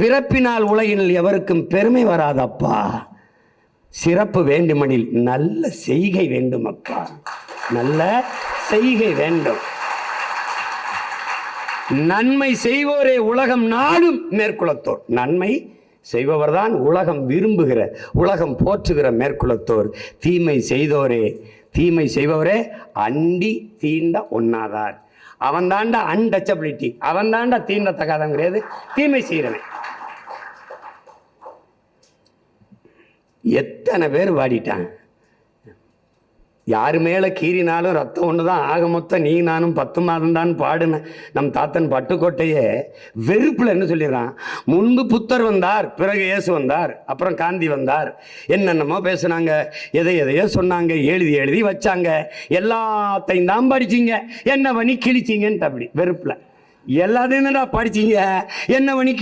பிறப்பினால் உலகினில் எவருக்கும் பெருமை வராதப்பா. சிறப்பு வேண்டுமெனில் நல்ல செய்கை வேண்டும் அப்பா, நல்ல செய்கை வேண்டும். நன்மை செய்வோரே உலகம் நாடும் மேற்குலத்தோர். நன்மை செய்பவர்தான் உலகம் விரும்புகிற, உலகம் போற்றுகிற மேற்குலத்தோர். தீமை செய்பவரே அண்டி தீண்ட ஒண்ணாதார். அவன் தாண்டா அன்டச்சபிலிட்டி, அவன் தாண்டா தீண்டத்தகாதவன் கிடையாது, தீமை செய்கிறவன். எத்தனை பேர் வாடிட்டான். யாரு மேல கீறினாலும் ரத்தம் ஒண்ணுதான், ஆக மொத்தம் நீ நானும் 10 மாதம் தான் பாடுன நம் தாத்தன் பட்டுக்கோட்டையே வெறுப்புல என்ன சொல்லிடுறான், முன்பு புத்தர் வந்தார், பிறகு இயேசு வந்தார், அப்புறம் காந்தி வந்தார், என்னென்னமோ பேசுனாங்க, எதையோ சொன்னாங்க, எழுதி வச்சாங்க, எல்லாத்தையும் தான் படிச்சீங்க, என்ன பண்ணி கிழிச்சிங்கன்ட்டு. அப்படி வெறுப்புல எல்லாத்தையும் தான்டா படிச்சீங்க, என்ன பண்ணி